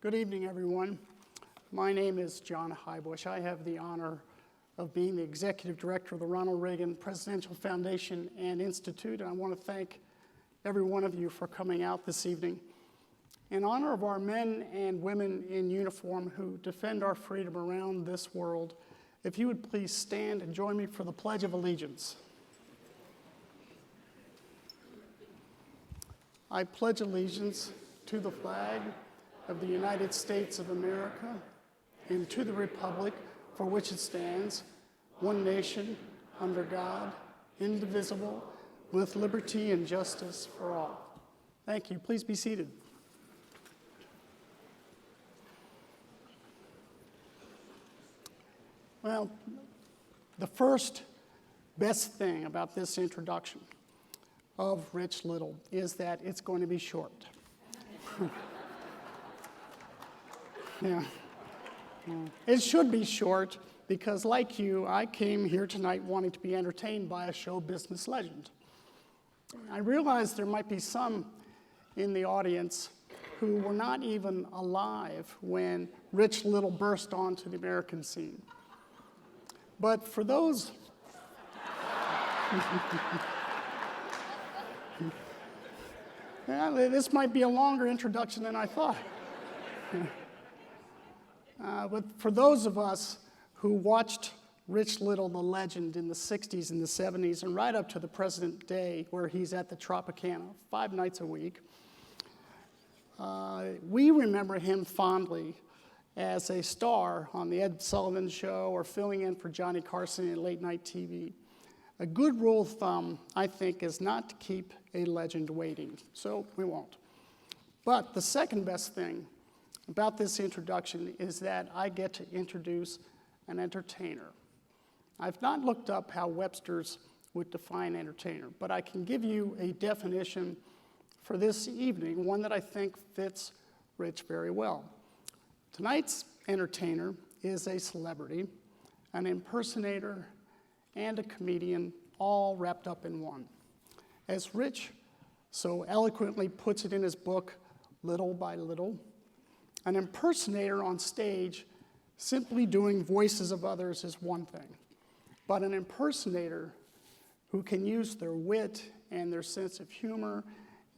Good evening, everyone. My name is John Highbush. I have the honor of being the Executive Director of the Ronald Reagan Presidential Foundation and Institute, and I want to thank every one of you for coming out this evening. In honor of our men and women in uniform who defend our freedom around this world, if you would please stand and join me for the Pledge of Allegiance. I pledge allegiance to the flag of the United States of America and to the republic for which it stands, one nation, under God, indivisible, with liberty and justice for all. Thank you. Please be seated. Well, the first best thing about this introduction of Rich Little is that it's going to be short. Yeah. It should be short because, like you, I came here tonight wanting to be entertained by a show business legend. I realize there might be some in the audience who were not even alive when Rich Little burst onto the American scene. But for those this might be a longer introduction than I thought. But for those of us who watched Rich Little, the legend, in the 60s and the 70s, and right up to the present day where he's at the Tropicana 5 nights a week, we remember him fondly as a star on the Ed Sullivan Show or filling in for Johnny Carson in late night TV. A good rule of thumb, I think, is not to keep a legend waiting, so we won't. But the second best thing about this introduction is that I get to introduce an entertainer. I've not looked up how Webster's would define entertainer, but I can give you a definition for this evening, one that I think fits Rich very well. Tonight's entertainer is a celebrity, an impersonator, and a comedian, all wrapped up in one. As Rich so eloquently puts it in his book, Little by Little, an impersonator on stage simply doing voices of others is one thing, but an impersonator who can use their wit and their sense of humor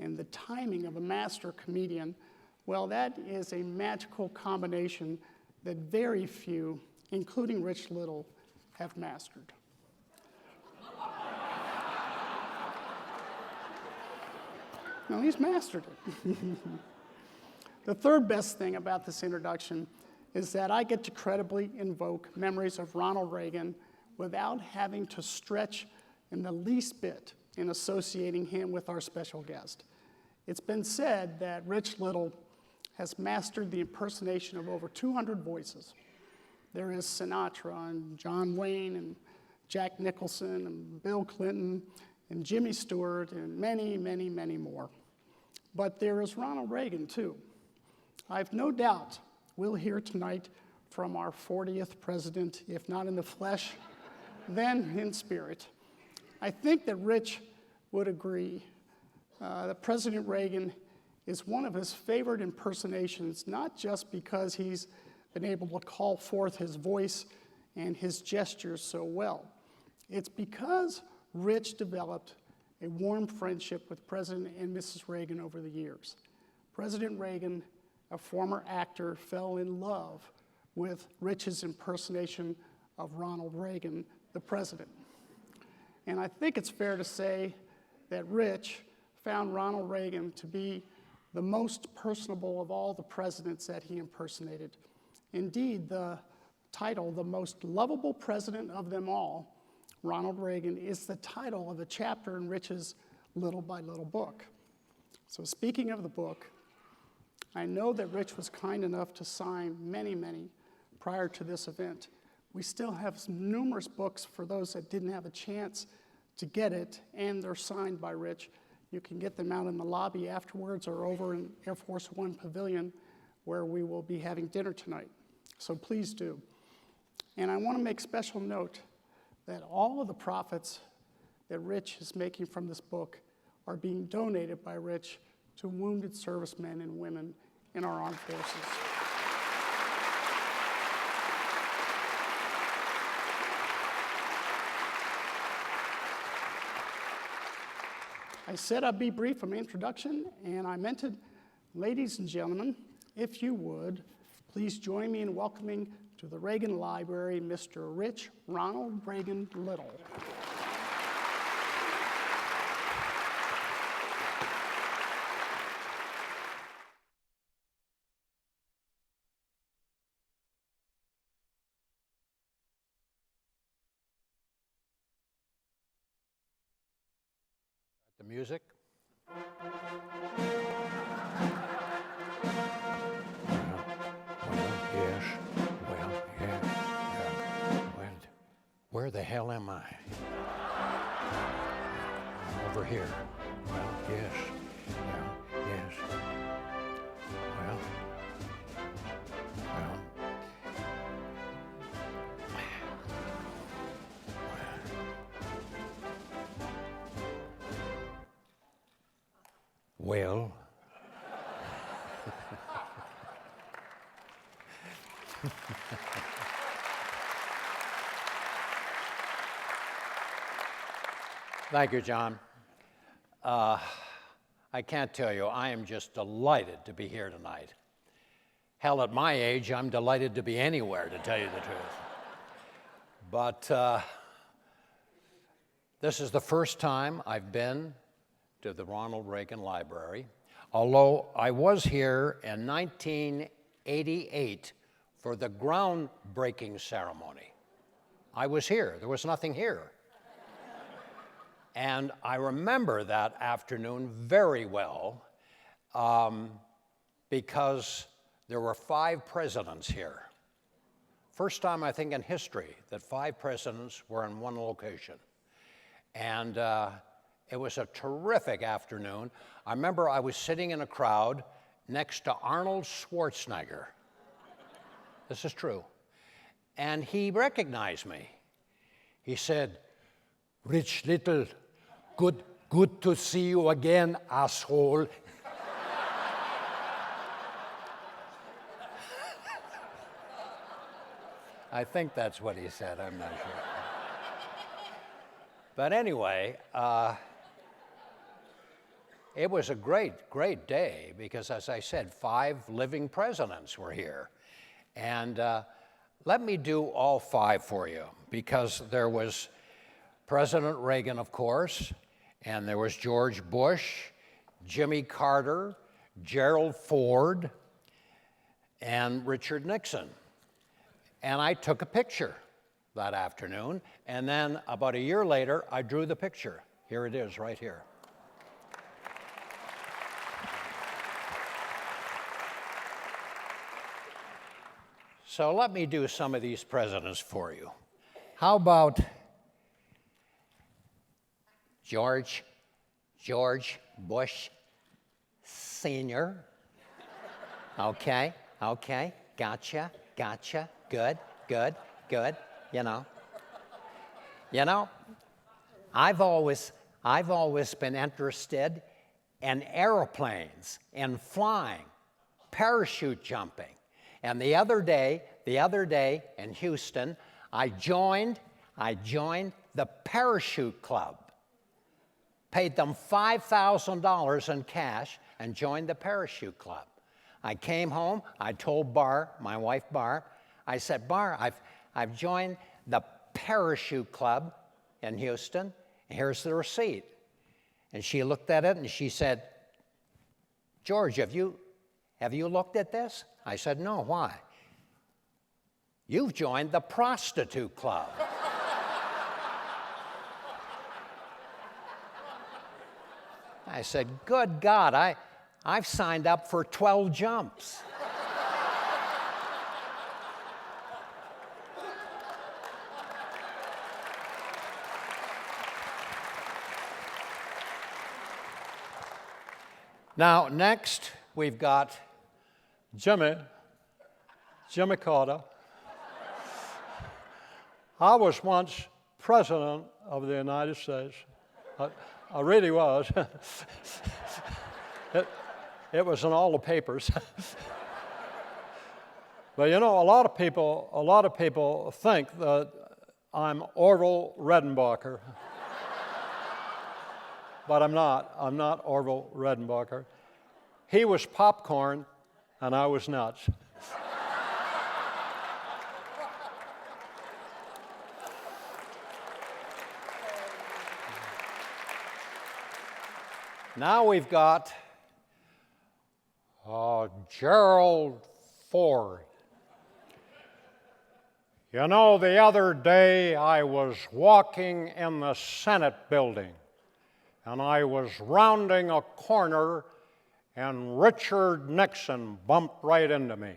and the timing of a master comedian, well, that is a magical combination that very few, including Rich Little, have mastered. No, he's mastered it. The third best thing about this introduction is that I get to credibly invoke memories of Ronald Reagan without having to stretch in the least bit in associating him with our special guest. It's been said that Rich Little has mastered the impersonation of over 200 voices. There is Sinatra and John Wayne and Jack Nicholson and Bill Clinton and Jimmy Stewart and many, many, many more. But there is Ronald Reagan, too. I've no doubt we'll hear tonight from our 40th president, if not in the flesh, then in spirit. I think that Rich would agree that President Reagan is one of his favorite impersonations, not just because he's been able to call forth his voice and his gestures so well. It's because Rich developed a warm friendship with President and Mrs. Reagan over the years. President Reagan, a former actor, fell in love with Rich's impersonation of Ronald Reagan, the president. And I think it's fair to say that Rich found Ronald Reagan to be the most personable of all the presidents that he impersonated. Indeed, the title, the most lovable president of them all, Ronald Reagan, is the title of a chapter in Rich's Little by Little book. So speaking of the book, I know that Rich was kind enough to sign many, many prior to this event. We still have some numerous books for those that didn't have a chance to get it, and they're signed by Rich. You can get them out in the lobby afterwards or over in Air Force One Pavilion, where we will be having dinner tonight. So please do. And I want to make special note that all of the profits that Rich is making from this book are being donated by Rich to wounded servicemen and women in our armed forces. I said I'd be brief in my introduction, and I meant it. Ladies and gentlemen, if you would, please join me in welcoming to the Reagan Library, Mr. Rich Ronald Reagan Little. The music. Yes. Well, yeah. Where the hell am I? I'm over here. Well, yes. Well, yes. Well. Well, thank you, John. I can't tell you, I am just delighted to be here tonight. Hell, at my age, I'm delighted to be anywhere, to tell you the truth. But this is the first time I've been to the Ronald Reagan Library, although I was here in 1988 for the groundbreaking ceremony. I was here. There was nothing here. And I remember that afternoon very well because there were 5 presidents here. First time, I think, in history that 5 presidents were in one location. And it was a terrific afternoon. I remember I was sitting in a crowd next to Arnold Schwarzenegger. This is true. And he recognized me. He said, "Rich Little, good to see you again, asshole." I think that's what he said, I'm not sure. But anyway, it was a great day because, as I said, 5 living presidents were here. And let me do all 5 for you because there was President Reagan, of course, and there was George Bush, Jimmy Carter, Gerald Ford, and Richard Nixon. And I took a picture that afternoon, and then about a year later, I drew the picture. Here it is, right here. So let me do some of these presidents for you. How about George Bush Sr.? Okay, gotcha, good. You know, I've always been interested in airplanes and flying, parachute jumping. And the other day in Houston, I joined the parachute club. Paid them $5,000 in cash and joined the parachute club. I came home, I told Barr, my wife Barr, I said, "Barr, I've joined the parachute club in Houston. Here's the receipt." And she looked at it and she said, "George, have you looked at this?" I said, "No, why?" "You've joined the prostitute club." I said, "Good God, I've signed up for 12 jumps." Now, next, we've got Jimmy Carter. I was once President of the United States. I really was. It was in all the papers. But you know, a lot of people think that I'm Orville Redenbacher. but I'm not. I'm not Orville Redenbacher. He was popcorn, and I was nuts. Now we've got Gerald Ford. You know, the other day I was walking in the Senate building, and I was rounding a corner, and Richard Nixon bumped right into me.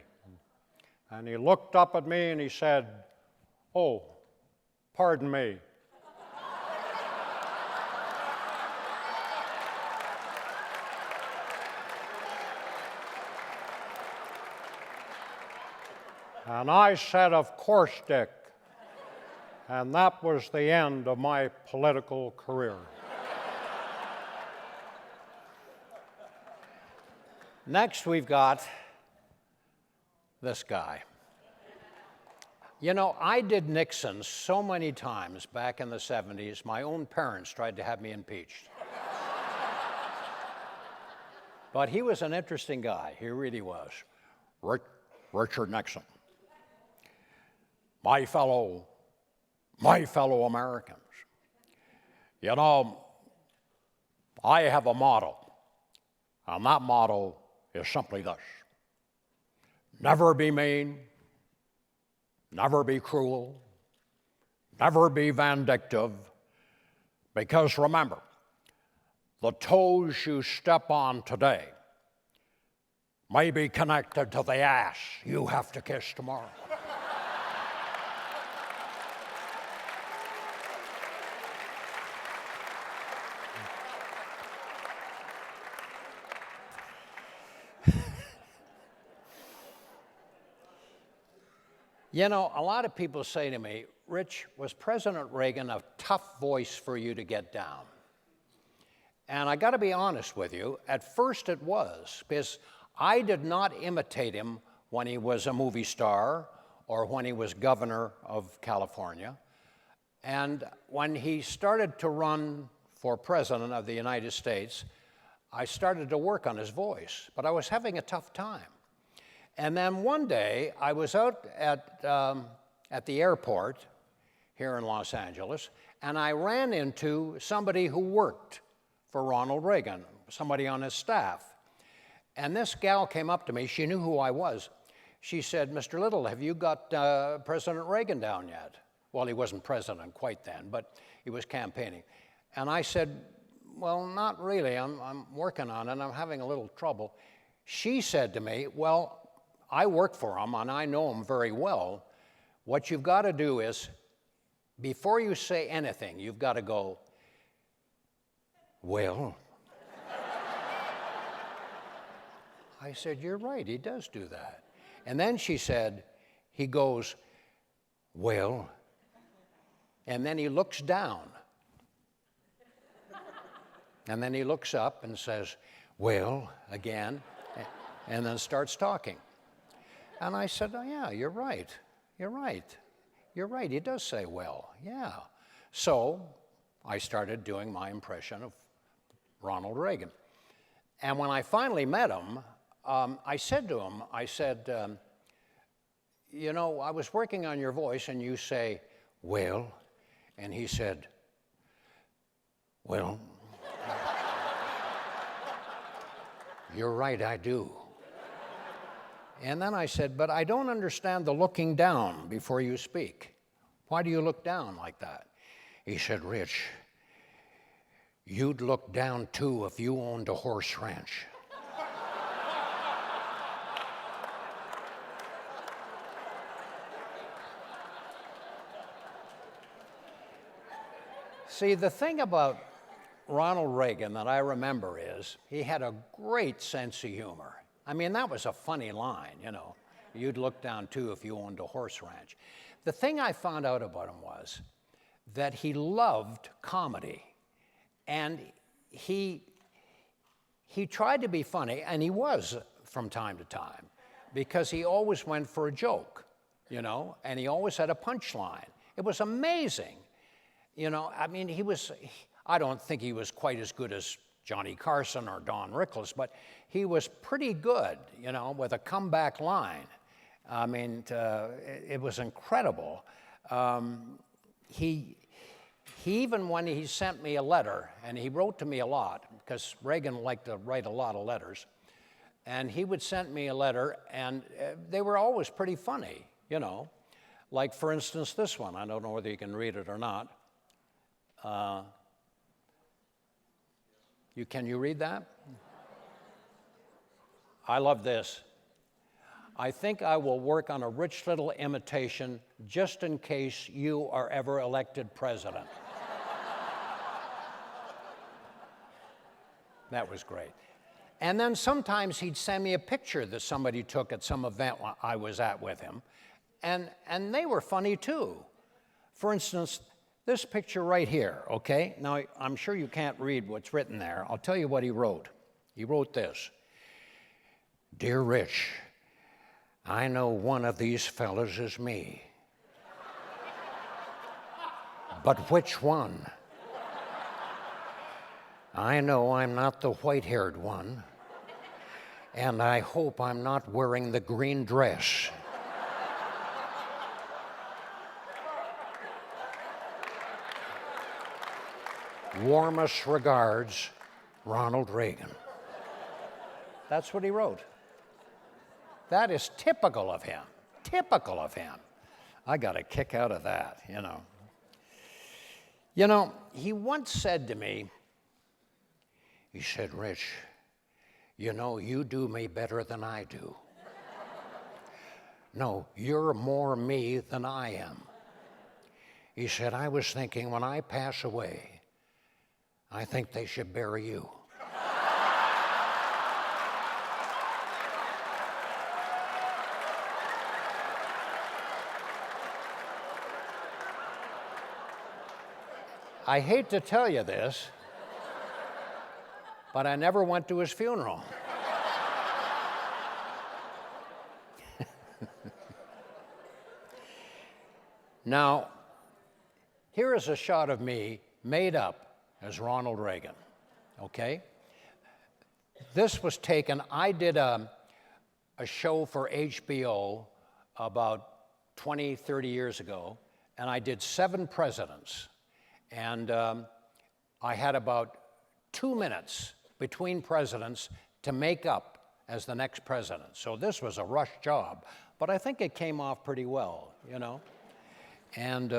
And he looked up at me and he said, "Oh, pardon me." And I said, "Of course, Dick." And that was the end of my political career. Next, we've got this guy. You know, I did Nixon so many times back in the 70s, my own parents tried to have me impeached. But he was an interesting guy. He really was. Richard Nixon. My fellow Americans. You know, I have a motto, and that motto is simply this: never be mean, never be cruel, never be vindictive, because remember, the toes you step on today may be connected to the ass you have to kiss tomorrow. You know, a lot of people say to me, "Rich, was President Reagan a tough voice for you to get down?" And I got to be honest with you, at first it was, because I did not imitate him when he was a movie star or when he was governor of California. And when he started to run for president of the United States, I started to work on his voice, but I was having a tough time. And then one day, I was out at the airport here in Los Angeles, and I ran into somebody who worked for Ronald Reagan, somebody on his staff. And this gal came up to me. She knew who I was. She said, "Mr. Little, have you got President Reagan down yet?" Well, he wasn't president quite then, but he was campaigning. And I said, "Well, not really. I'm working on it. I'm having a little trouble." She said to me, "Well, I work for him, and I know him very well. What you've got to do is, before you say anything, you've got to go, 'Well.'" I said, "You're right, he does do that." And then she said, he goes, "Well," and then he looks down. And then he looks up and says, "Well," again, and then starts talking. And I said, "Oh, yeah, you're right. You're right. You're right. He does say, 'Well,' yeah." So I started doing my impression of Ronald Reagan. And when I finally met him, I said to him, "You know, I was working on your voice, and you say, 'Well,'" and he said, "Well, you're right, I do." And then I said, "But I don't understand the looking down before you speak. Why do you look down like that?" He said, "Rich, you'd look down too if you owned a horse ranch." See, the thing about Ronald Reagan that I remember is he had a great sense of humor. I mean, that was a funny line, you know. You'd look down too if you owned a horse ranch. The thing I found out about him was that he loved comedy. And he tried to be funny, and he was from time to time, because he always went for a joke, you know, and he always had a punchline. It was amazing. You know, I mean, I don't think he was quite as good as Johnny Carson or Don Rickles, but he was pretty good, with a comeback line. I mean, it was incredible. He even, when he sent me a letter, and he wrote to me a lot, because Reagan liked to write a lot of letters, and he would send me a letter, and they were always pretty funny, Like, for instance, this one. I don't know whether you can read it or not. Can you read that? I love this. I think I will work on a rich little imitation just in case you are ever elected president. That was great. And then sometimes he'd send me a picture that somebody took at some event I was at with him, and they were funny too. For instance, this picture right here, okay? Now, I'm sure you can't read what's written there. I'll tell you what he wrote. He wrote this: "Dear Rich, I know one of these fellas is me. But which one? I know I'm not the white-haired one, and I hope I'm not wearing the green dress. Warmest regards, Ronald Reagan." That's what he wrote. That is typical of him. Typical of him. I got a kick out of that, He once said to me, he said, "Rich, you do me better than I do. No, you're more me than I am." He said, "I was thinking when I pass away, I think they should bury you." I hate to tell you this, but I never went to his funeral. Now, here is a shot of me made up as Ronald Reagan, okay? This was taken, I did a show for HBO about 20, 30 years ago, and I did 7 presidents. And I had about 2 minutes between presidents to make up as the next president. So this was a rush job, but I think it came off pretty well, And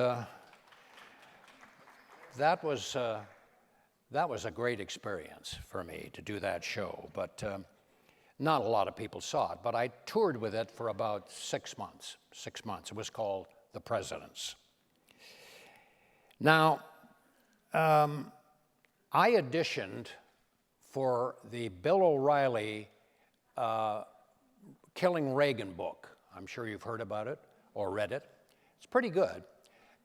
that was a great experience for me to do that show, but not a lot of people saw it. But I toured with it for about 6 months. 6 months. It was called The Presidents. Now, I auditioned for the Bill O'Reilly Killing Reagan book. I'm sure you've heard about it or read it. It's pretty good.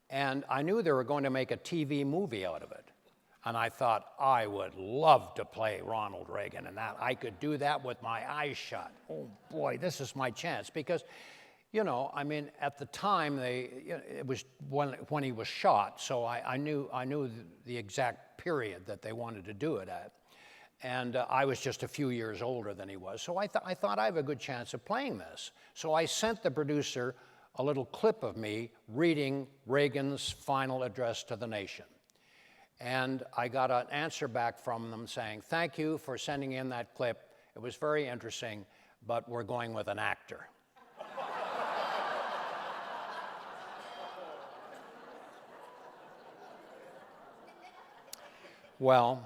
And I knew they were going to make a TV movie out of it. And I thought, I would love to play Ronald Reagan in that. I could do that with my eyes shut. Oh boy, this is my chance. Because, at the time, it was when he was shot, so I knew the exact period that they wanted to do it at. And I was just a few years older than he was. So I thought I have a good chance of playing this. So I sent the producer a little clip of me reading Reagan's final address to the nation. And I got an answer back from them saying, "Thank you for sending in that clip. It was very interesting, but we're going with an actor." Well,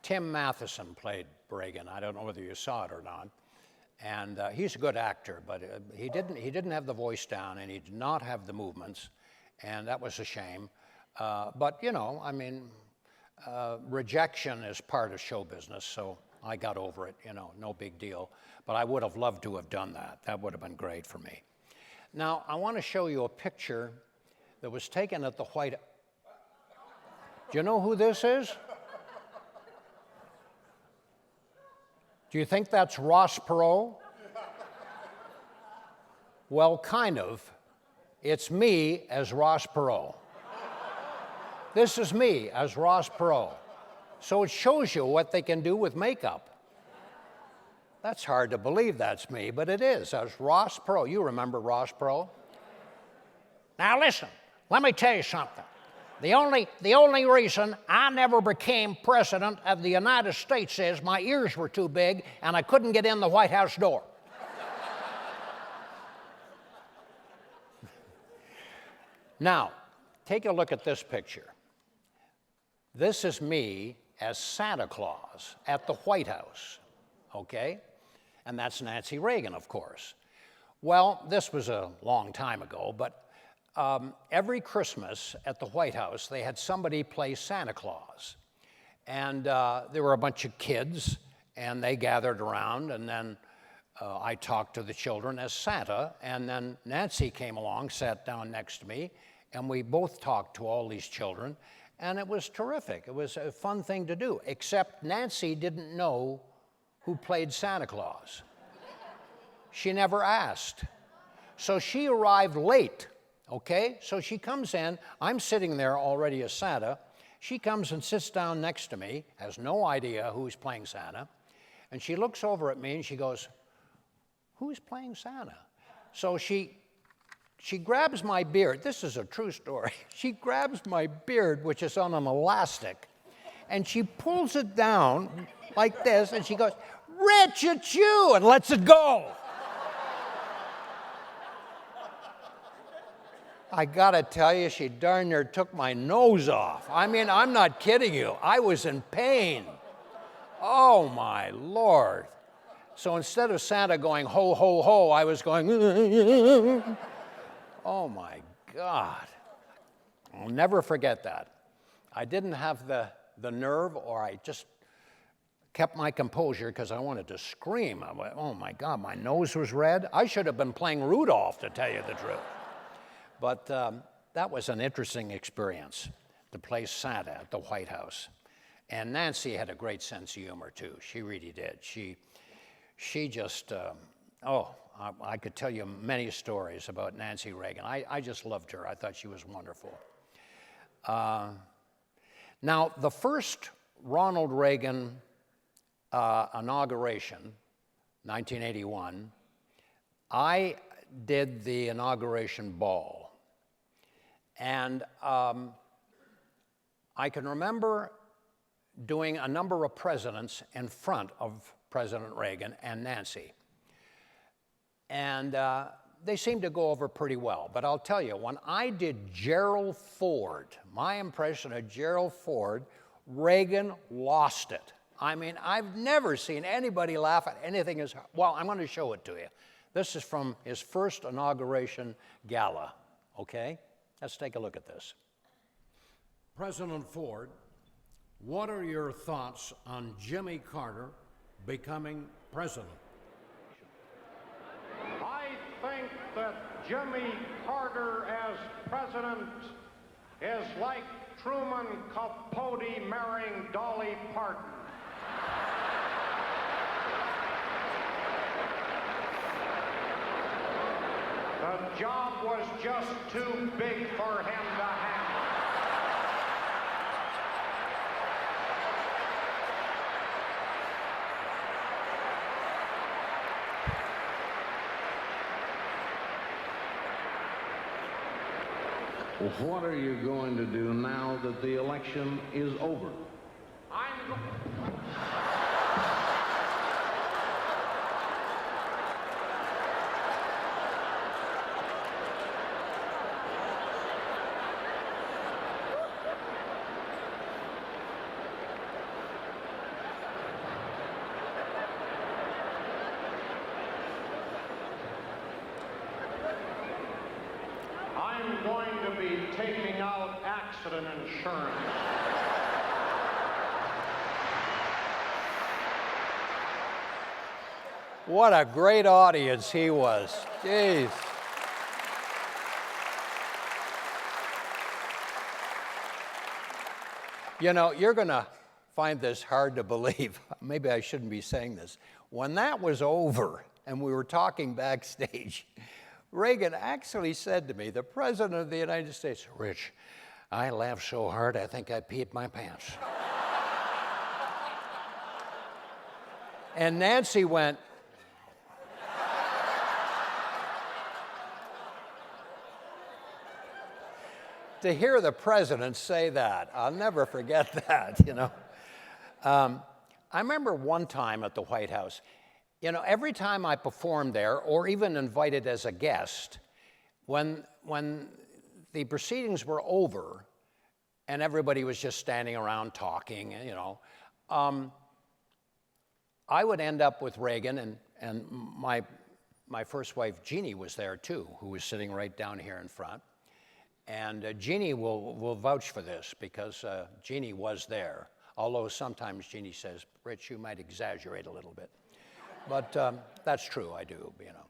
Tim Matheson played Reagan. I don't know whether you saw it or not. And he's a good actor, but he didn't have the voice down, and he did not have the movements, and that was a shame. But rejection is part of show business, so I got over it. No big deal. But I would have loved to have done that. That would have been great for me. Now I want to show you a picture that was taken at the White House. Do you know who this is? Do you think that's Ross Perot? Well, kind of. it's me as Ross Perot. This is me as Ross Perot. So it shows you what they can do with makeup. That's hard to believe that's me, but it is. As Ross Perot. You remember Ross Perot? Now listen, let me tell you something. The only reason I never became president of the United States is my ears were too big and I couldn't get in the White House door. Now, take a look at this picture. This is me as Santa Claus at the White House, okay? And that's Nancy Reagan, of course. Well, this was a long time ago, but every Christmas at the White House, they had somebody play Santa Claus. And there were a bunch of kids, and they gathered around, and then I talked to the children as Santa, and then Nancy came along, sat down next to me, and we both talked to all these children, and it was terrific. It was a fun thing to do, except Nancy didn't know who played Santa Claus. She never asked. So she arrived late, okay? So she comes in, I'm sitting there already as Santa. She comes and sits down next to me, has no idea who's playing Santa, and she looks over at me and she goes, "Who's playing Santa?" So she grabs my beard. This is a true story. She grabs my beard, which is on an elastic, and she pulls it down like this, and she goes, "Rich, it's you," and lets it go. I gotta tell you, she darn near took my nose off. I mean, I'm not kidding you. I was in pain. Oh, my Lord. So instead of Santa going, "Ho, ho, ho," I was going, oh, my God. I'll never forget that. I didn't have the nerve, or I just kept my composure because I wanted to scream. I went, oh, my God, my nose was red. I should have been playing Rudolph, to tell you the truth. But that was an interesting experience, to play Santa at the White House. And Nancy had a great sense of humor, too. She really did. She just, I could tell you many stories about Nancy Reagan. I just loved her. I thought she was wonderful. Now, the first Ronald Reagan inauguration, 1981, I did the inauguration ball. And I can remember doing a number of presidents in front of President Reagan and Nancy. And they seemed to go over pretty well. But I'll tell you, when I did Gerald Ford, my impression of Gerald Ford, Reagan lost it. I mean, I've never seen anybody laugh at anything as well. I'm going to show it to you. This is from his first inauguration gala, okay? Let's take a look at this. President Ford, what are your thoughts on Jimmy Carter becoming president? I think that Jimmy Carter as president is like Truman Capote marrying Dolly Parton. The job was just too big for him to handle. What are you going to do now that the election is over? I'm going to be taking out accident insurance. What a great audience he was. Jeez. You know, you're going to find this hard to believe. Maybe I shouldn't be saying this. When that was over and we were talking backstage, Reagan actually said to me, the President of the United States, Rich, I laughed so hard I think I peed my pants. And Nancy went, to hear the president say that, I'll never forget that, you know. I remember one time at the White House, you know, every time I performed there, or even invited as a guest, when the proceedings were over and everybody was just standing around talking, you know, I would end up with Reagan, and my first wife, Jeannie, was there too, who was sitting right down here in front. And Jeannie will vouch for this because Jeannie was there, although sometimes Jeannie says, Rich, you might exaggerate a little bit. But that's true, I do, you know.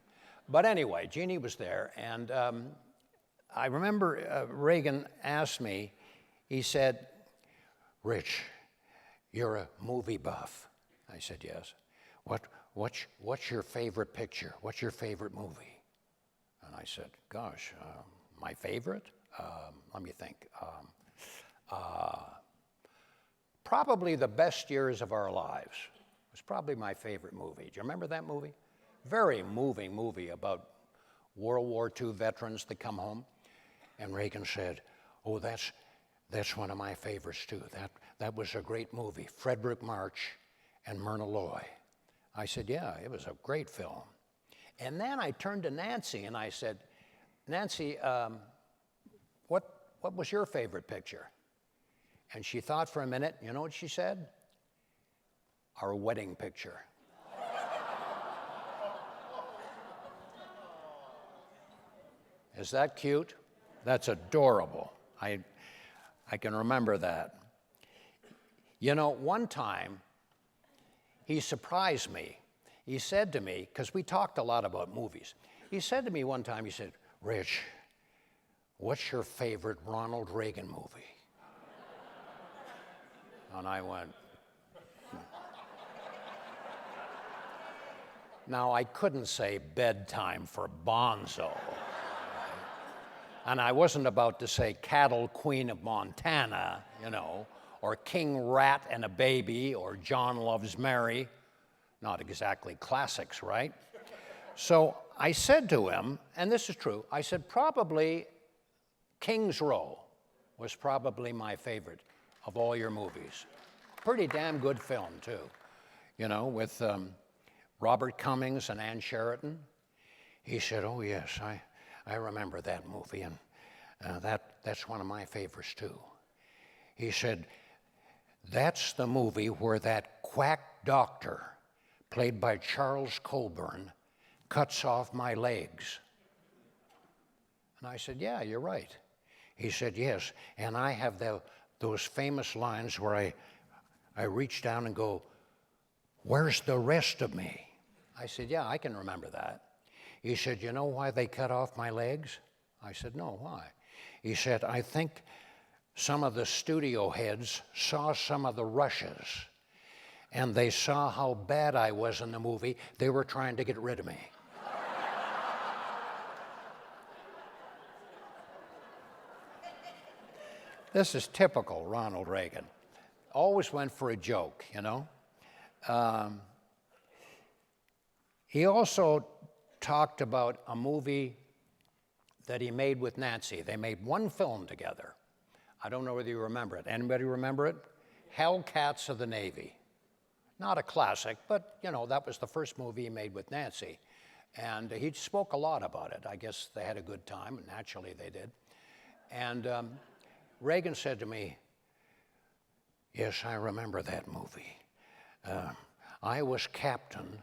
But anyway, Jeannie was there, and I remember Reagan asked me, he said, Rich, you're a movie buff. I said, yes. What's your favorite picture? What's your favorite movie? And I said, gosh, my favorite? Let me think. Probably The Best Years of Our Lives. It was probably my favorite movie. Do you remember that movie? Very moving movie about World War II veterans that come home. And Reagan said, oh, that's one of my favorites too. That was a great movie. Frederick March and Myrna Loy. I said, yeah, it was a great film. And then I turned to Nancy and I said, Nancy, what was your favorite picture? And she thought for a minute. You know what she said? Our wedding picture. Is that cute? That's adorable. I can remember that. You know, one time, he surprised me. He said to me, because we talked a lot about movies, he said to me one time, he said, Rich, what's your favorite Ronald Reagan movie? And I went, Now, I couldn't say Bedtime for Bonzo. And I wasn't about to say Cattle Queen of Montana, you know, or King Rat and a Baby, or John Loves Mary. Not exactly classics, right? So I said to him, and this is true, I said probably King's Row was probably my favorite of all your movies. Pretty damn good film, too, you know, with Robert Cummings and Ann Sheridan. He said, oh, yes, I remember that movie, and that's one of my favorites, too. He said, that's the movie where that quack doctor, played by Charles Colburn, cuts off my legs. And I said, yeah, you're right. He said, yes, and I have those famous lines where I reach down and go, where's the rest of me? I said, yeah, I can remember that. He said, you know why they cut off my legs? I said, no, why? He said, I think some of the studio heads saw some of the rushes, and they saw how bad I was in the movie. They were trying to get rid of me. This is typical Ronald Reagan. Always went for a joke, you know. He also talked about a movie that he made with Nancy. They made one film together. I don't know whether you remember it. Anybody remember it? Hellcats of the Navy. Not a classic, but, you know, that was the first movie he made with Nancy. And he spoke a lot about it. I guess they had a good time, and naturally they did. And Reagan said to me, yes, I remember that movie. I was captain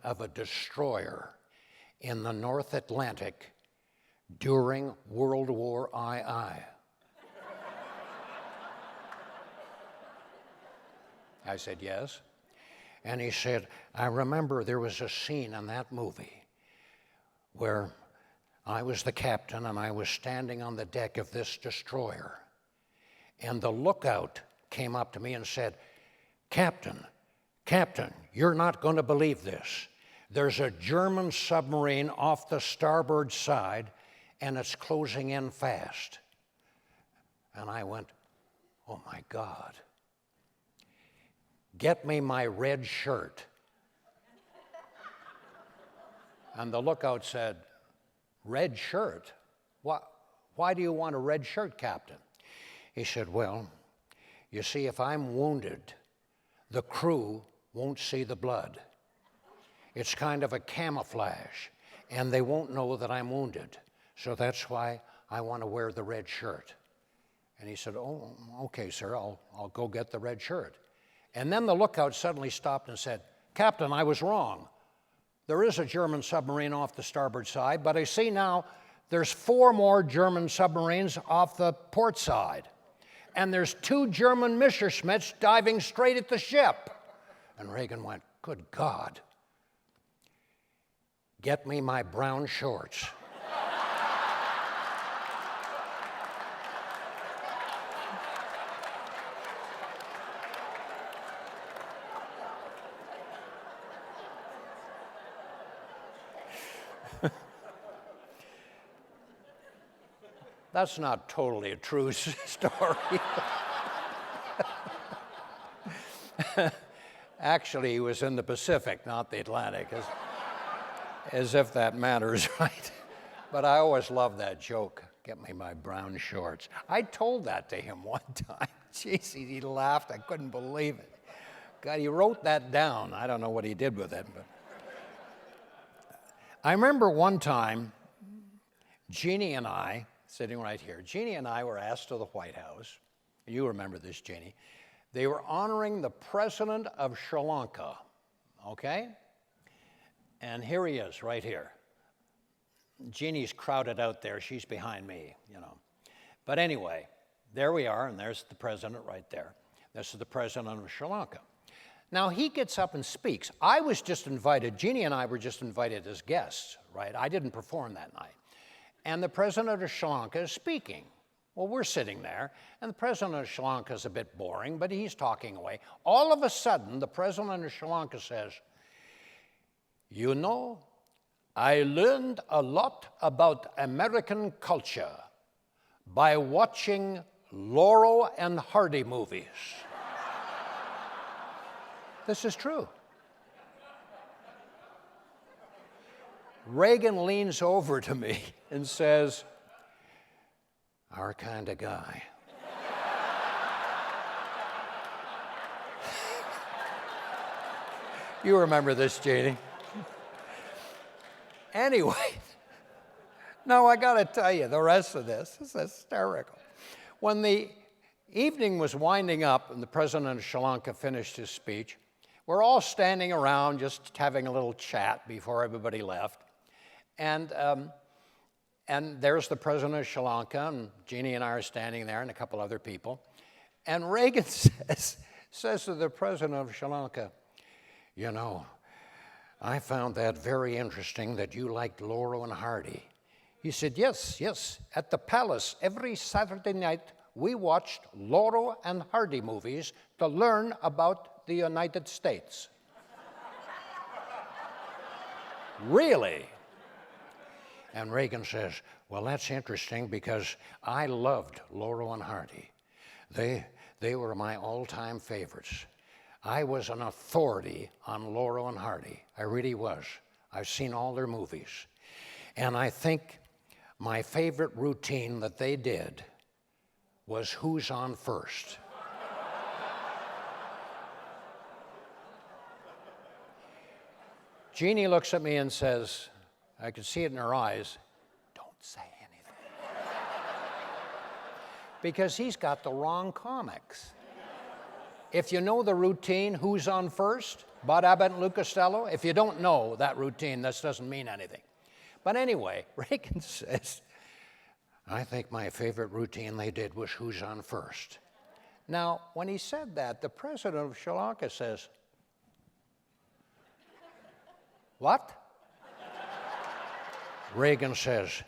of a destroyer in the North Atlantic during World War II. I said, yes. And he said, I remember there was a scene in that movie where I was the captain and I was standing on the deck of this destroyer. And the lookout came up to me and said, Captain, you're not going to believe this. There's a German submarine off the starboard side, and it's closing in fast. And I went, oh my God. Get me my red shirt. And the lookout said, red shirt? Why do you want a red shirt, Captain? He said, well, you see, if I'm wounded, the crew won't see the blood. It's kind of a camouflage, and they won't know that I'm wounded. So that's why I want to wear the red shirt. And he said, oh, okay, sir, I'll go get the red shirt. And then the lookout suddenly stopped and said, Captain, I was wrong. There is a German submarine off the starboard side, but I see now there's 4 more German submarines off the port side. And there's 2 German Messerschmitts diving straight at the ship. And Reagan went, good God. Get me my brown shorts. That's not totally a true story. Actually, he was in the Pacific, not the Atlantic, as if that matters, right? But I always loved that joke, get me my brown shorts. I told that to him one time. Jeez, he laughed. I couldn't believe it. God, he wrote that down. I don't know what he did with it. But I remember one time, Jeannie and I, sitting right here, Jeannie and I were asked to the White House. You remember this, Jeannie. They were honoring the president of Sri Lanka, okay? And here he is, right here. Jeannie's crowded out there. She's behind me, you know. But anyway, there we are, and there's the president right there. This is the president of Sri Lanka. Now, he gets up and speaks. I was just invited. Jeannie and I were just invited as guests, right? I didn't perform that night. And the president of Sri Lanka is speaking. Well, we're sitting there, and the president of Sri Lanka is a bit boring, but he's talking away. All of a sudden, the president of Sri Lanka says, you know, I learned a lot about American culture by watching Laurel and Hardy movies. This is true. Reagan leans over to me and says, our kind of guy. You remember this, Jeannie. Anyway, now I got to tell you the rest of this. It's hysterical. When the evening was winding up and the president of Sri Lanka finished his speech, we're all standing around just having a little chat before everybody left. And there's the president of Sri Lanka, and Jeannie and I are standing there, and a couple other people. And Reagan says to the president of Sri Lanka, you know, I found that very interesting that you liked Laurel and Hardy. He said, yes. At the palace, every Saturday night, we watched Laurel and Hardy movies to learn about the United States. Really? And Reagan says, well, that's interesting because I loved Laurel and Hardy. They were my all-time favorites. I was an authority on Laurel and Hardy. I really was. I've seen all their movies. And I think my favorite routine that they did was Who's On First. Jeannie looks at me and says, I could see it in her eyes, don't say anything. Because he's got the wrong comics. If you know the routine, Who's On First, Bud Abbott and Lou Costello, if you don't know that routine, this doesn't mean anything. But anyway, Reagan says, I think my favorite routine they did was Who's On First. Now, when he said that, the president of Sri Lanka says, what? Reagan says,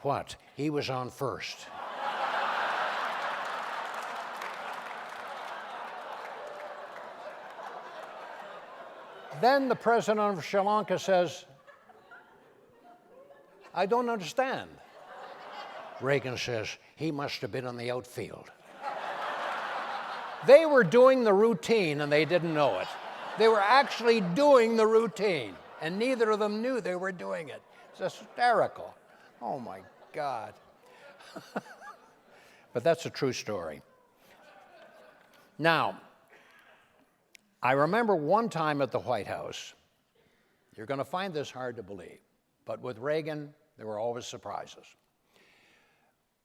what? He was on first. Then the president of Sri Lanka says, I don't understand. Reagan says, he must have been on the outfield. They were doing the routine and they didn't know it. They were actually doing the routine, and neither of them knew they were doing it. It's hysterical. Oh my God. But that's a true story. Now, I remember one time at the White House, you're going to find this hard to believe, but with Reagan, there were always surprises.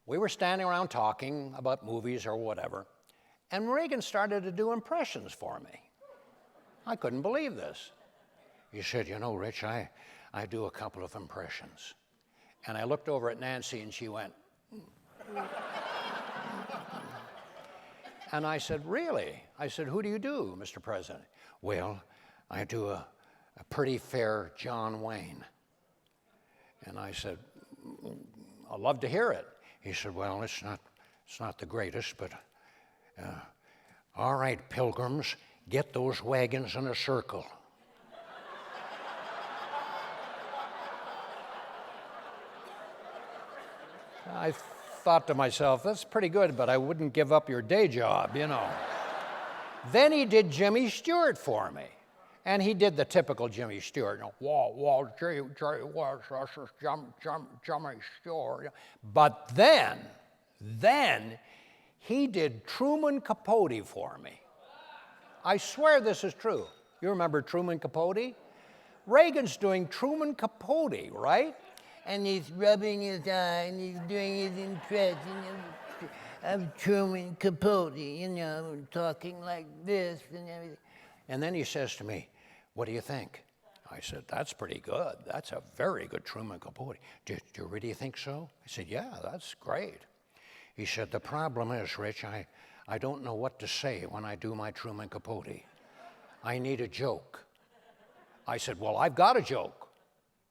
We were standing around talking about movies or whatever, and Reagan started to do impressions for me. I couldn't believe this. He said, you know, Rich, I do a couple of impressions. And I looked over at Nancy and she went, and I said, really? I said, who do you do, Mr. President? Well, I do a pretty fair John Wayne. And I said, I'd love to hear it. He said, well, it's not the greatest, but all right, pilgrims, get those wagons in a circle. I thought to myself, that's pretty good, but I wouldn't give up your day job, you know. Then he did Jimmy Stewart for me. And he did the typical Jimmy Stewart, you know, Jimmy Stewart. But then he did Truman Capote for me. I swear this is true. You remember Truman Capote? Reagan's doing Truman Capote, right? And he's rubbing his eye and he's doing his impression of Truman Capote, you know, talking like this and everything. And then he says to me, what do you think? I said, that's pretty good. That's a very good Truman Capote. Do you really think so? I said, yeah, that's great. He said, the problem is, Rich, I don't know what to say when I do my Truman Capote. I need a joke. I said, well, I've got a joke.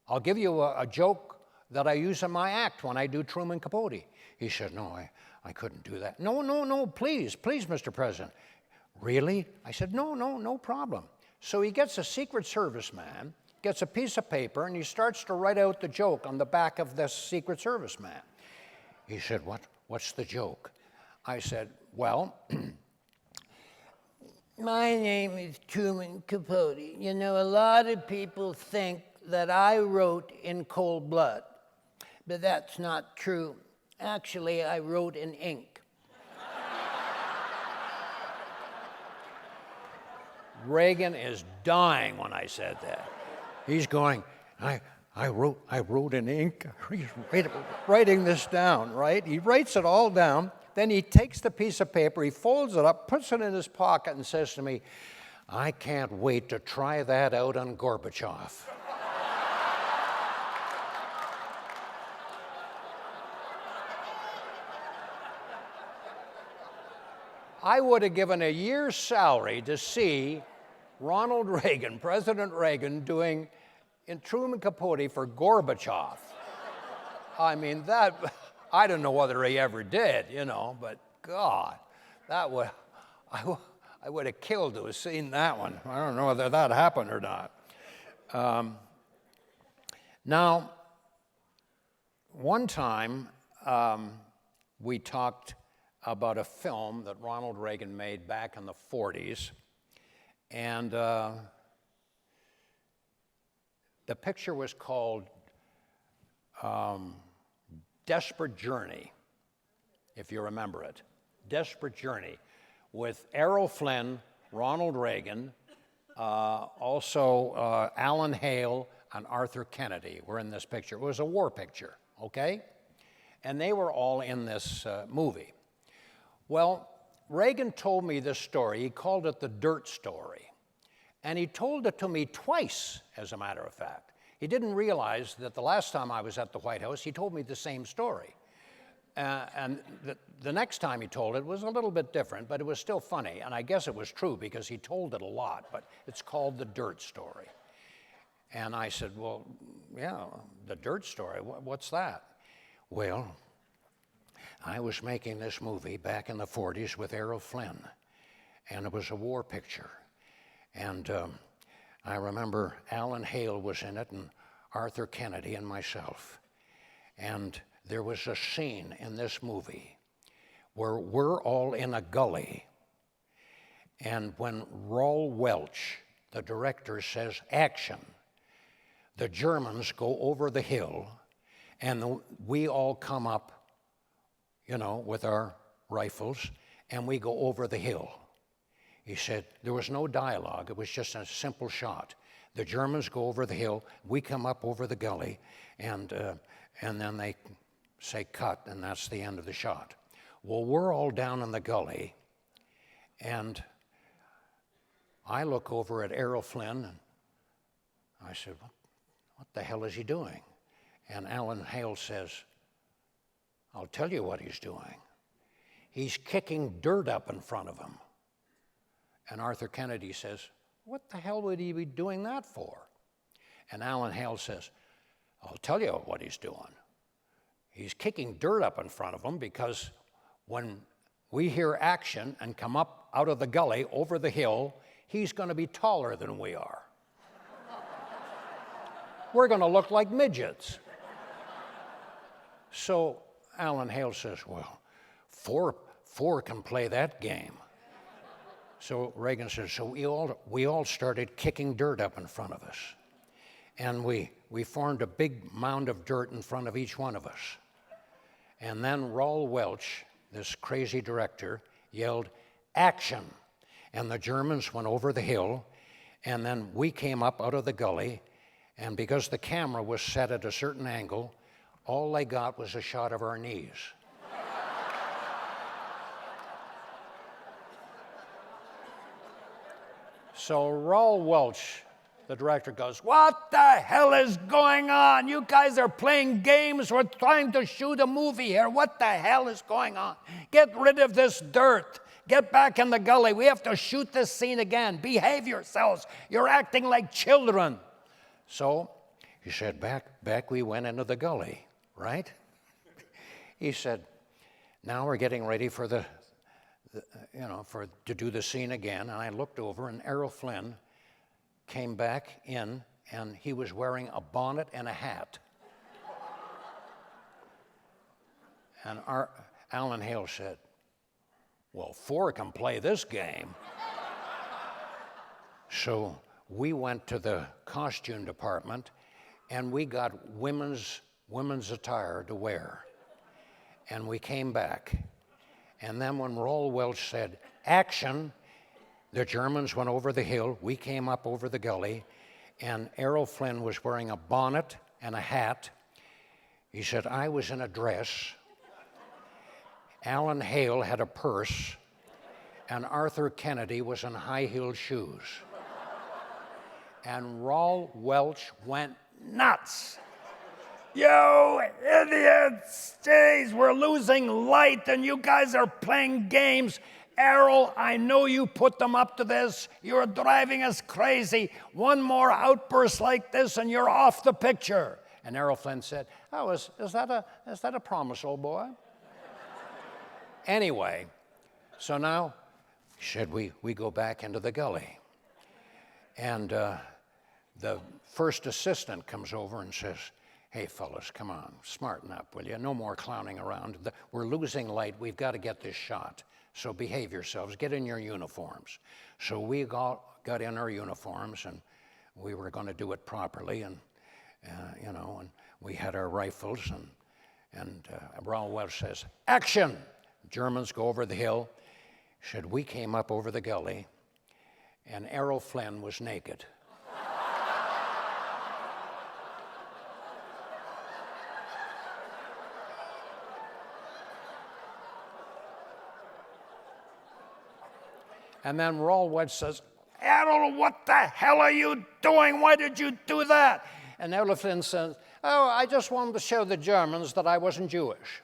I'll give you a joke that I use in my act when I do Truman Capote. He said, no, I couldn't do that. No, please, Mr. President. Really? I said, no problem. So he gets a Secret Service man, gets a piece of paper, and he starts to write out the joke on the back of this Secret Service man. He said, what's the joke? I said, well, my name is Truman Capote. You know, a lot of people think that I wrote in cold blood, but that's not true. Actually, I wrote in ink. Reagan is dying when I said that. He's going, I wrote in ink. He's writing this down, right? He writes it all down. Then he takes the piece of paper, he folds it up, puts it in his pocket, and says to me, I can't wait to try that out on Gorbachev. I would have given a year's salary to see Ronald Reagan, President Reagan, doing in Truman Capote for Gorbachev. I mean, that, I don't know whether he ever did, you know, but God, that would, I would have killed to have seen that one. I don't know whether that happened or not. Now, one time we talked about a film that Ronald Reagan made back in the 40s, and the picture was called Desperate Journey, if you remember it. Desperate Journey, with Errol Flynn, Ronald Reagan, also Alan Hale and Arthur Kennedy were in this picture. It was a war picture, okay? And they were all in this movie. Well, Reagan told me this story. He called it the dirt story. And he told it to me twice, as a matter of fact. He didn't realize that the last time I was at the White House, he told me the same story. And the next time he told it was a little bit different, but it was still funny. And I guess it was true because he told it a lot, but it's called the dirt story. And I said, well, yeah, the dirt story, what's that? Well, I was making this movie back in the 40s with Errol Flynn, and it was a war picture. And I remember Alan Hale was in it, and Arthur Kennedy and myself. And there was a scene in this movie where we're all in a gully. And when Raul Welch, the director, says action, the Germans go over the hill, and we all come up, with our rifles, and we go over the hill. He said there was no dialogue. It was just a simple shot. The Germans go over the hill, we come up over the gully, and then they say cut, and that's the end of the shot. Well, we're all down in the gully, and I look over at Errol Flynn, and I said, what the hell is he doing? And Alan Hale says, I'll tell you what he's doing. He's kicking dirt up in front of him. And Arthur Kennedy says, what the hell would he be doing that for? And Alan Hale says, I'll tell you what he's doing. He's kicking dirt up in front of him because when we hear action and come up out of the gully over the hill, he's going to be taller than we are. We're going to look like midgets. So Alan Hale says, well, four can play that game. So Reagan says, so we all started kicking dirt up in front of us. And we formed a big mound of dirt in front of each one of us. And then Raul Welch, this crazy director, yelled, action. And the Germans went over the hill, and then we came up out of the gully, and because the camera was set at a certain angle, all they got was a shot of our knees. So Raul Welch, the director, goes, what the hell is going on? You guys are playing games. We're trying to shoot a movie here. What the hell is going on? Get rid of this dirt. Get back in the gully. We have to shoot this scene again. Behave yourselves. You're acting like children. So he said, back we went into the gully, right? He said, now we're getting ready for to do the scene again. And I looked over, and Errol Flynn came back in, and he was wearing a bonnet and a hat. And Alan Hale said, well, four can play this game. So we went to the costume department, and we got women's attire to wear. And we came back. And then when Raul Welch said, action, the Germans went over the hill, we came up over the gully, and Errol Flynn was wearing a bonnet and a hat. He said, I was in a dress. Alan Hale had a purse, and Arthur Kennedy was in high-heeled shoes. And Raul Welch went nuts. You idiots! Jeez, we're losing light and you guys are playing games. Errol, I know you put them up to this. You're driving us crazy. One more outburst like this and you're off the picture. And Errol Flynn said, oh, is that a promise, old boy? Anyway, so now, he said, we go back into the gully. And the first assistant comes over and says, hey, fellas, come on, smarten up, will you? No more clowning around. We're losing light. We've got to get this shot. So behave yourselves. Get in your uniforms. So we got in our uniforms, and we were going to do it properly. And, and we had our rifles. And Raul Welch says, action! Germans go over the hill. He said, we came up over the gully, and Errol Flynn was naked. And then Raul Welch says, Errol, what the hell are you doing? Why did you do that? And Errol Flynn says, oh, I just wanted to show the Germans that I wasn't Jewish.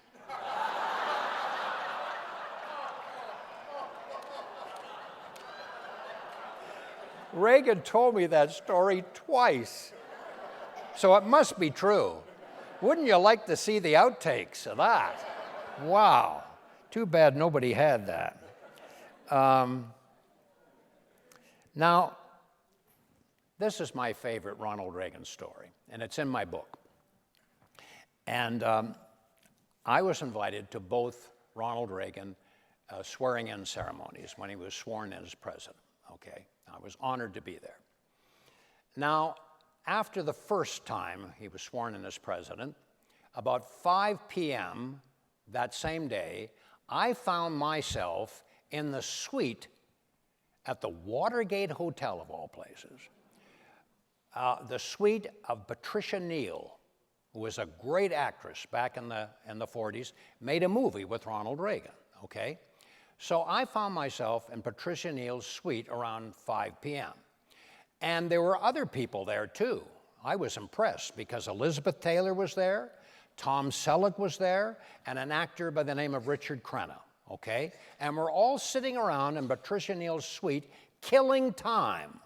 Reagan told me that story twice. So it must be true. Wouldn't you like to see the outtakes of that? Wow. Too bad nobody had that. Now, this is my favorite Ronald Reagan story, and it's in my book. And I was invited to both Ronald Reagan swearing-in ceremonies when he was sworn in as president, okay? I was honored to be there. Now, after the first time he was sworn in as president, about 5 p.m. that same day, I found myself in the suite at the Watergate Hotel, of all places, the suite of Patricia Neal, who was a great actress back in the 40s, made a movie with Ronald Reagan, okay? So I found myself in Patricia Neal's suite around 5 p.m. And there were other people there too. I was impressed because Elizabeth Taylor was there, Tom Selleck was there, and an actor by the name of Richard Crenna, okay? And we're all sitting around in Patricia Neal's suite, killing time,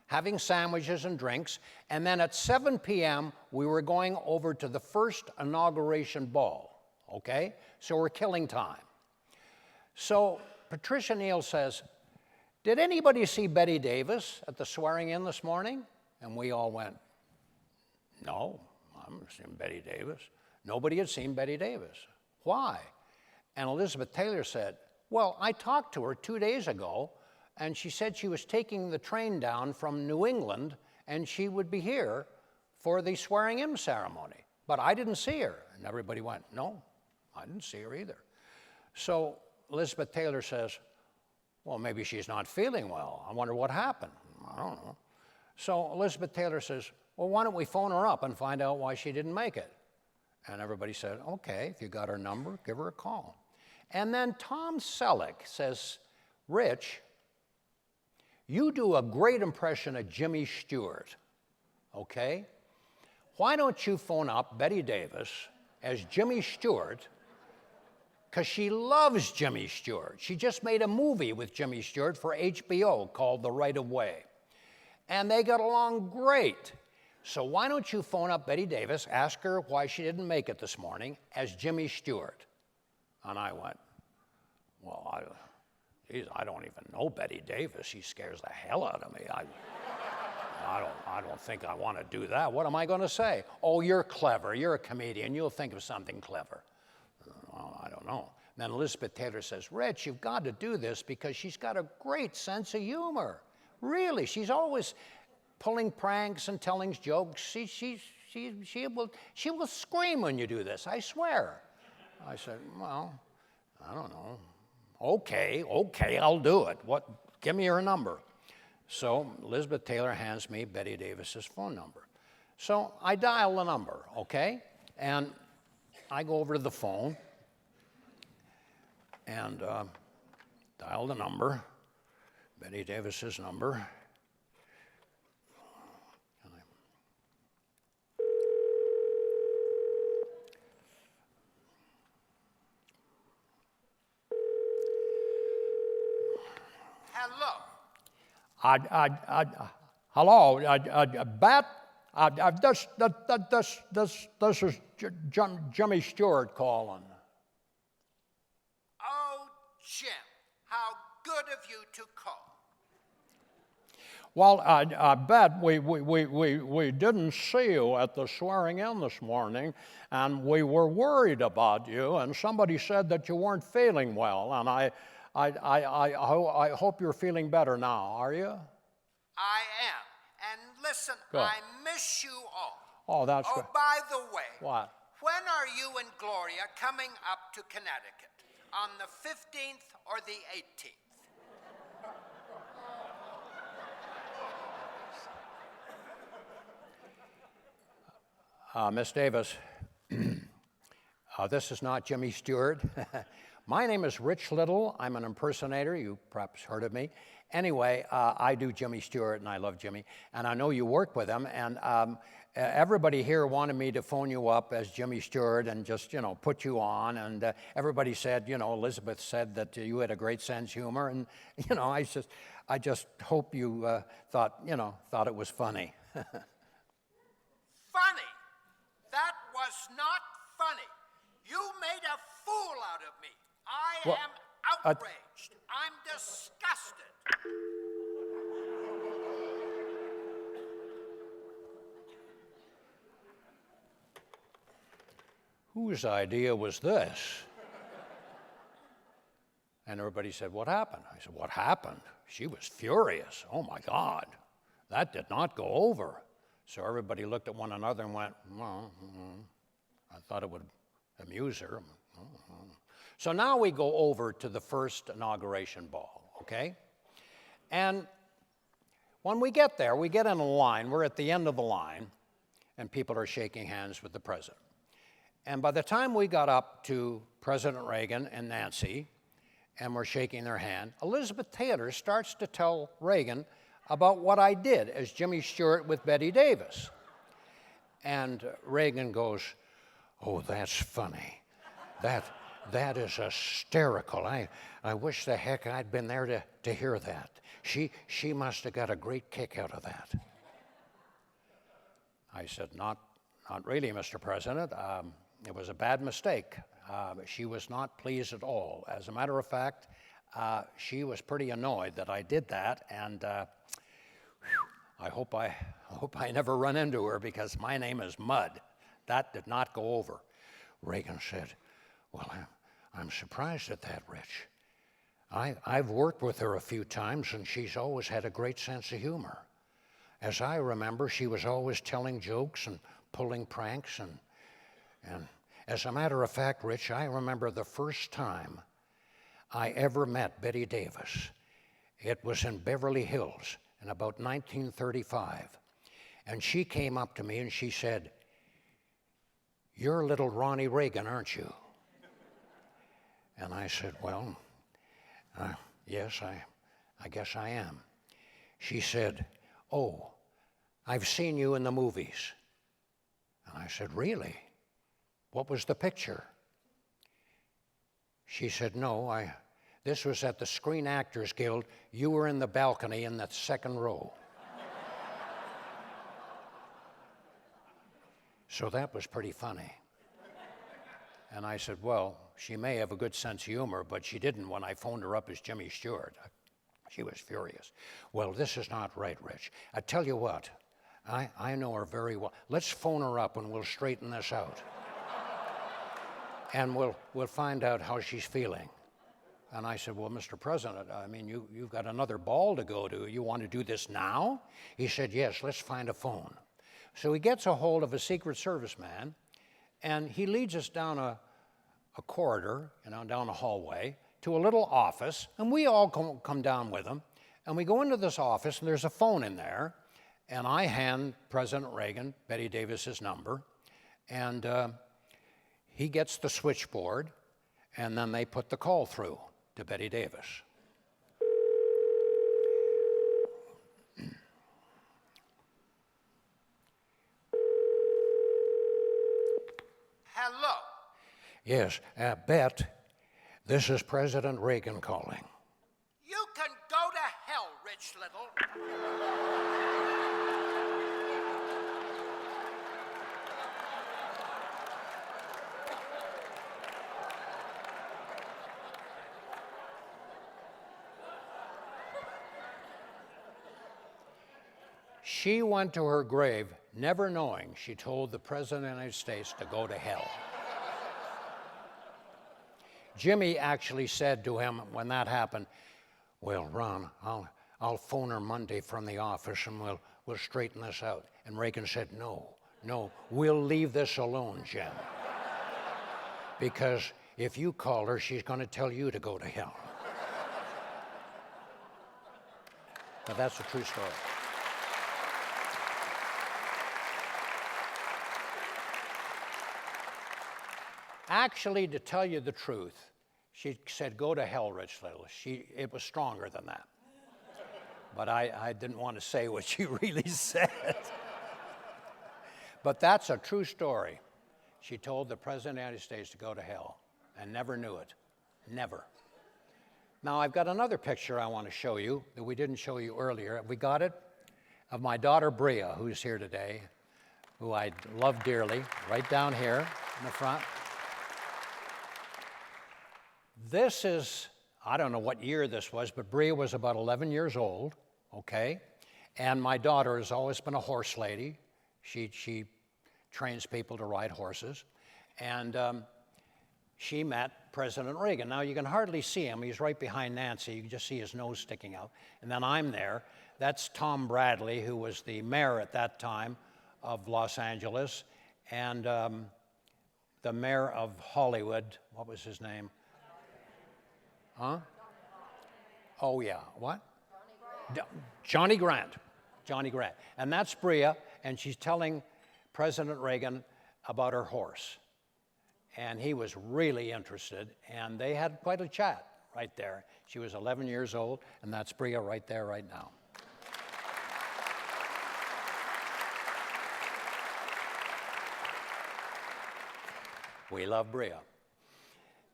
having sandwiches and drinks, and then at 7 p.m., we were going over to the first inauguration ball, okay? So we're killing time. So Patricia Neal says, "Did anybody see Betty Davis at the swearing-in this morning?" And we all went, "No, I haven't seen Betty Davis." Nobody had seen Betty Davis. Why? And Elizabeth Taylor said, "Well, I talked to her 2 days ago, and she said she was taking the train down from New England, and she would be here for the swearing-in ceremony. But I didn't see her." And everybody went, "No, I didn't see her either." So Elizabeth Taylor says, "Well, maybe she's not feeling well. I wonder what happened." I don't know. So Elizabeth Taylor says, "Well, why don't we phone her up and find out why she didn't make it?" And everybody said, "Okay, if you got her number, give her a call." And then Tom Selleck says, "Rich, you do a great impression of Jimmy Stewart, okay? Why don't you phone up Betty Davis as Jimmy Stewart, because she loves Jimmy Stewart. She just made a movie with Jimmy Stewart for HBO called The Right of Way. And they got along great. So why don't you phone up Betty Davis, ask her why she didn't make it this morning as Jimmy Stewart?" And I went, "Well, I don't even know Betty Davis. She scares the hell out of me. I don't think I want to do that. What am I going to say? Oh, you're clever. You're a comedian. You'll think of something clever." Well, I don't know. And then Elizabeth Taylor says, "Rich, you've got to do this because she's got a great sense of humor. Really, she's always pulling pranks and telling jokes. She will scream when you do this, I swear." I said, "Well, I don't know. Okay, I'll do it. Give me her number." So Elizabeth Taylor hands me Betty Davis's phone number. So I dial the number, okay? And I go over to the phone and dial the number, Betty Davis's number. Hello, Bat. This is Jimmy Stewart calling. Oh, Jim, how good of you to call. Well, Bet, we didn't see you at the swearing-in this morning, and we were worried about you, and somebody said that you weren't feeling well, and I hope you're feeling better now, are you? I am. And listen, Good. I miss you all. Oh, that's good. Oh, by the way, What? when are you and Gloria coming up to Connecticut? On the 15th or the 18th? Miss Davis, this is not Jimmy Stewart. My name is Rich Little. I'm an impersonator. You perhaps heard of me. Anyway, I do Jimmy Stewart, and I love Jimmy. And I know you work with him. And everybody here wanted me to phone you up as Jimmy Stewart and just, put you on. And everybody said, Elizabeth said that you had a great sense of humor. And, I just hope you thought it was funny. Funny? That was not funny. You made a fool out of me. I am outraged. I'm disgusted. whose idea was this? And everybody said, what happened? I said, what happened? She was furious. Oh my God, that did not go over. So everybody looked at one another and went, I thought it would amuse her. So now we go over to the first inauguration ball, okay? And when we get there, we get in a line. We're at the end of the line, and people are shaking hands with the president. And by the time we got up to President Reagan and Nancy, and we're shaking their hand, Elizabeth Taylor starts to tell Reagan about what I did as Jimmy Stewart with Bette Davis. And Reagan goes, oh, that's funny. That is hysterical. I wish the heck I'd been there to hear that. She must have got a great kick out of that. I said, not really, Mr. President. It was a bad mistake. She was not pleased at all. As a matter of fact, she was pretty annoyed that I did that, and I hope I never run into her because my name is Mud. That did not go over. Reagan said, well, I'm surprised at that, Rich. I've worked with her a few times, and she's always had a great sense of humor. As I remember, she was always telling jokes and pulling pranks, and as a matter of fact, Rich, I remember the first time I ever met Bette Davis. It was in Beverly Hills in about 1935, and she came up to me and she said, you're little Ronnie Reagan, aren't you? And I said, well, yes, I guess I am. She said, oh, I've seen you in the movies. And I said, really? What was the picture? She said, no, this was at the Screen Actors Guild. You were in the balcony in that second row. So that was pretty funny. And I said, well, she may have a good sense of humor, but she didn't when I phoned her up as Jimmy Stewart. She was furious. Well, this is not right, Rich. I tell you what, I know her very well. Let's phone her up and we'll straighten this out. And we'll find out how she's feeling. And I said, well, Mr. President, I mean, you've got another ball to go to. You want to do this now? He said, yes, let's find a phone. So he gets a hold of a Secret Service man, and he leads us down a corridor, down a hallway, to a little office, and we all come down with him. And we go into this office, and there's a phone in there, and I hand President Reagan Bette Davis's number, and he gets the switchboard, and then they put the call through to Bette Davis. Hello. Yes, Bet, this is President Reagan calling. You can go to hell, Rich Little. She went to her grave never knowing she told the President of the United States to go to hell. Jimmy actually said to him when that happened, well, Ron, I'll phone her Monday from the office and we'll straighten this out. And Reagan said, no, we'll leave this alone, Jim. Because if you call her, she's going to tell you to go to hell. But that's a true story. Actually, to tell you the truth, she said, go to hell, Rich Little. It was stronger than that. But I didn't want to say what she really said. But that's a true story. She told the President of the United States to go to hell and never knew it. Never. Now, I've got another picture I want to show you that we didn't show you earlier. We got it of my daughter, Bria, who's here today, who I love dearly, right down here in the front. This is, I don't know what year this was, but Bria was about 11 years old, okay? And my daughter has always been a horse lady. She trains people to ride horses. And she met President Reagan. Now, you can hardly see him. He's right behind Nancy. You can just see his nose sticking out. And then I'm there. That's Tom Bradley, who was the mayor at that time of Los Angeles, and the mayor of Hollywood. What was his name? Huh? Oh, yeah. What? Johnny Grant. Johnny Grant. And that's Bria, and she's telling President Reagan about her horse. And he was really interested, and they had quite a chat right there. She was 11 years old, and that's Bria right there right now. We love Bria.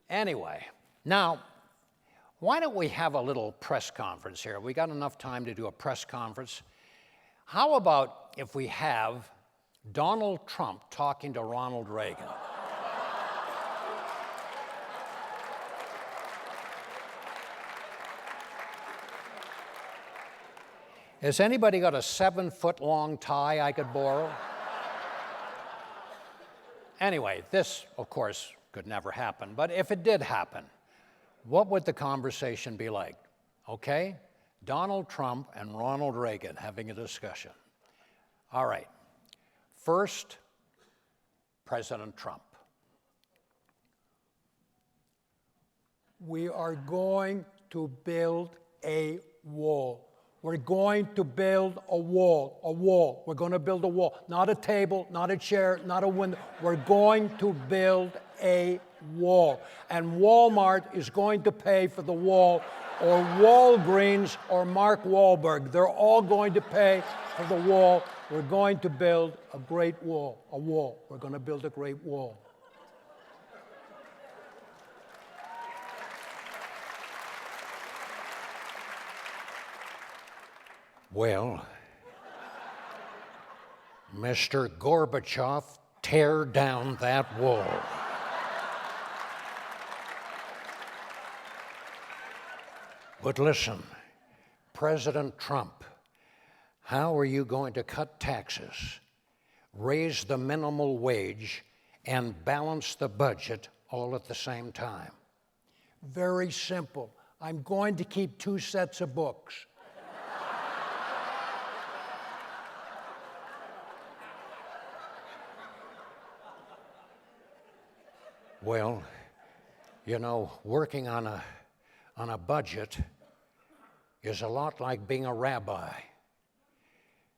Anyway, now, why don't we have a little press conference here? We got enough time to do a press conference. How about if we have Donald Trump talking to Ronald Reagan? Has anybody got a 7-foot-long tie I could borrow? Anyway, this, of course, could never happen, but if it did happen, what would the conversation be like? Okay? Donald Trump and Ronald Reagan having a discussion. All right. First, President Trump. We are going to build a wall. We're going to build a wall, a wall. We're going to build a wall. Not a table, not a chair, not a window. We're going to build a wall. And Walmart is going to pay for the wall, or Walgreens or Mark Wahlberg. They're all going to pay for the wall. We're going to build a great wall, a wall. We're going to build a great wall. Well, Mr. Gorbachev, tear down that wall. But listen, President Trump, how are you going to cut taxes, raise the minimum wage, and balance the budget all at the same time? Very simple. I'm going to keep 2 sets of books. Well, you know, working on a budget is a lot like being a rabbi.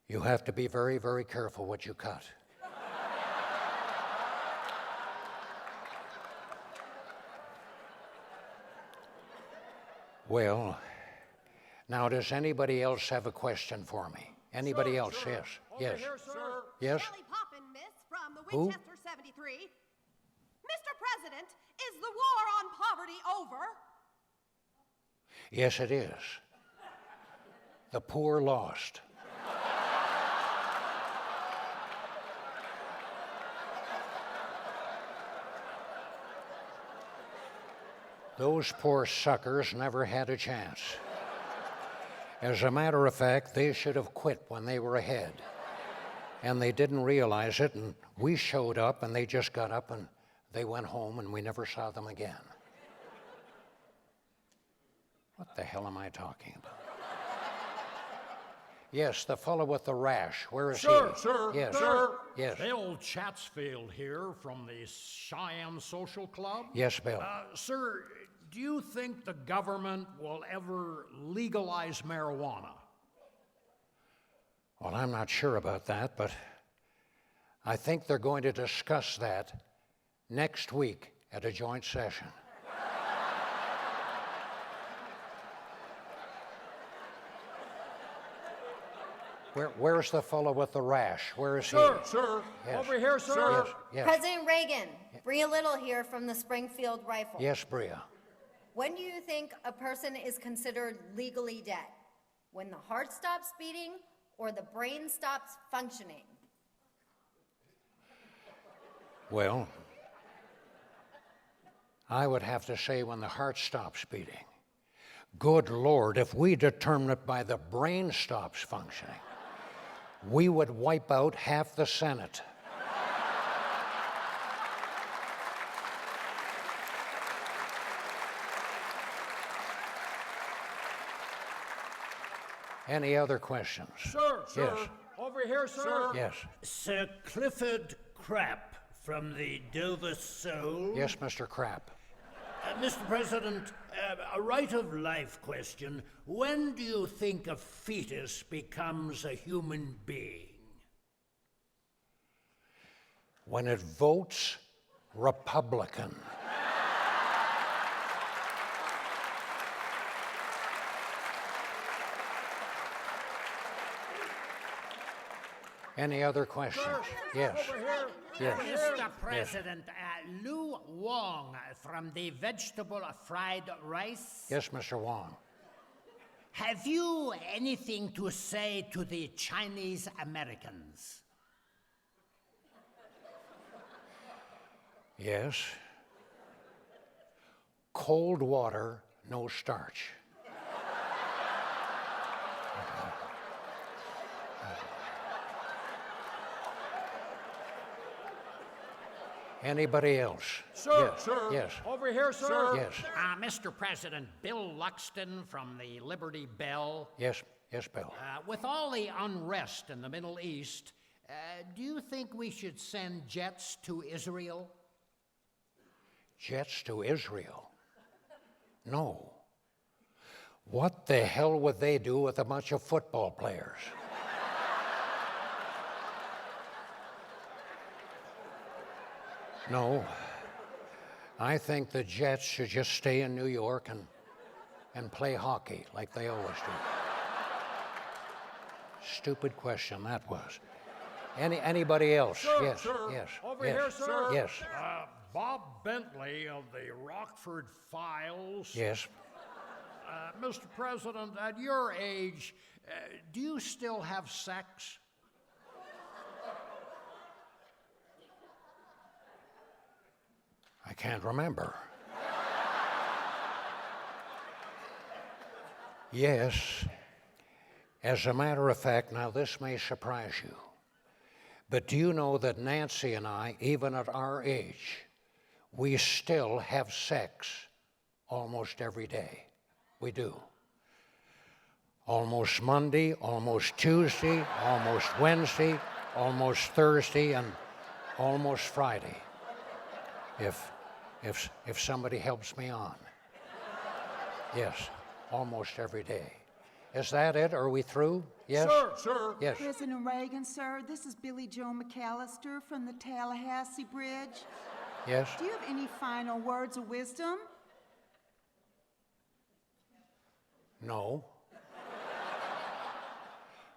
You have to be very, very careful what you cut. Well, now does anybody else have a question for me? Anybody else? Yes. Yes. Here, sir. Yes. Shelly Poppin, miss, from the Who? Winchester 73. Mr. President, is the war on poverty over? Yes, it is. The poor lost. Those poor suckers never had a chance. As a matter of fact, they should have quit when they were ahead. And they didn't realize it, and we showed up, and they just got up and they went home, and we never saw them again. What the hell am I talking about? Yes, the fellow with the rash. Where is he? Sir, Yes. sir. Yes. Bill Chatsfield here from the Cheyenne Social Club. Yes, Bill. Sir, do you think the government will ever legalize marijuana? Well, I'm not sure about that, but I think they're going to discuss that next week at a joint session. Where's the fellow with the rash? Where is he? Sir. Yes. Over here, sir. Yes, yes. President Reagan, Bria Little here from the Springfield Rifle. Yes, Bria. When do you think a person is considered legally dead? When the heart stops beating or the brain stops functioning? Well, I would have to say when the heart stops beating. Good Lord, if we determine it by the brain stops functioning, we would wipe out half the Senate. Any other questions? Sir, Yes. over here, sir. Yes. Sir Clifford Crapp from the Dover Soul. Yes, Mr. Krapp. Mr. President, a right-of-life question. When do you think a fetus becomes a human being? When it votes Republican. Any other questions? Yes. Yes. Mr. President, Lou Wong from the vegetable fried rice. Yes, Mr. Wong. Have you anything to say to the Chinese Americans? Yes. Cold water, no starch. Anybody else? Sir, Yes. sir. Yes. Over here, sir. Yes. Mr. President, Bill Luxton from the Liberty Bell. Yes. Yes, Bill. With all the unrest in the Middle East, do you think we should send jets to Israel? Jets to Israel? No. What the hell would they do with a bunch of football players? No. I think the Jets should just stay in New York and play hockey like they always do. Stupid question that was. Anybody else? Sir, Yes. sir. Yes. Over yes. here, sir. Yes. Bob Bentley of the Rockford Files. Yes. Mr. President, at your age, do you still have sex? I can't remember. Yes. As a matter of fact, now this may surprise you, but do you know that Nancy and I, even at our age, we still have sex almost every day? We do. Almost Monday, almost Tuesday, almost Wednesday, almost Thursday, and almost Friday, if somebody helps me on. Yes, almost every day. Is that it? Are we through? Yes? Sir, sir. Yes. President Reagan, sir, this is Billy Joe McAllister from the Tallahassee Bridge. Yes? Do you have any final words of wisdom? No.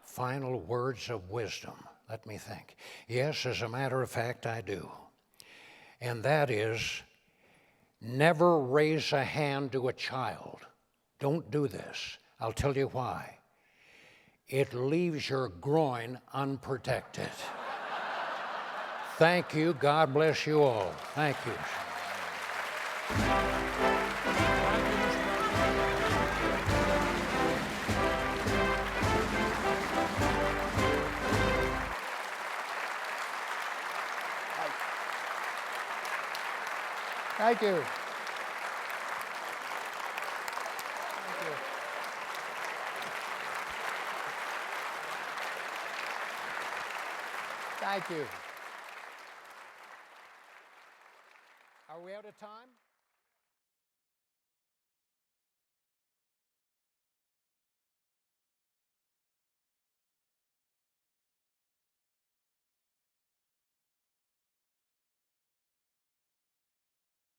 Final words of wisdom. Let me think. Yes, as a matter of fact, I do. And that is, never raise a hand to a child. Don't do this. I'll tell you why. It leaves your groin unprotected. Thank you. God bless you all. Thank you. Thank you. Thank you. Are we out of time?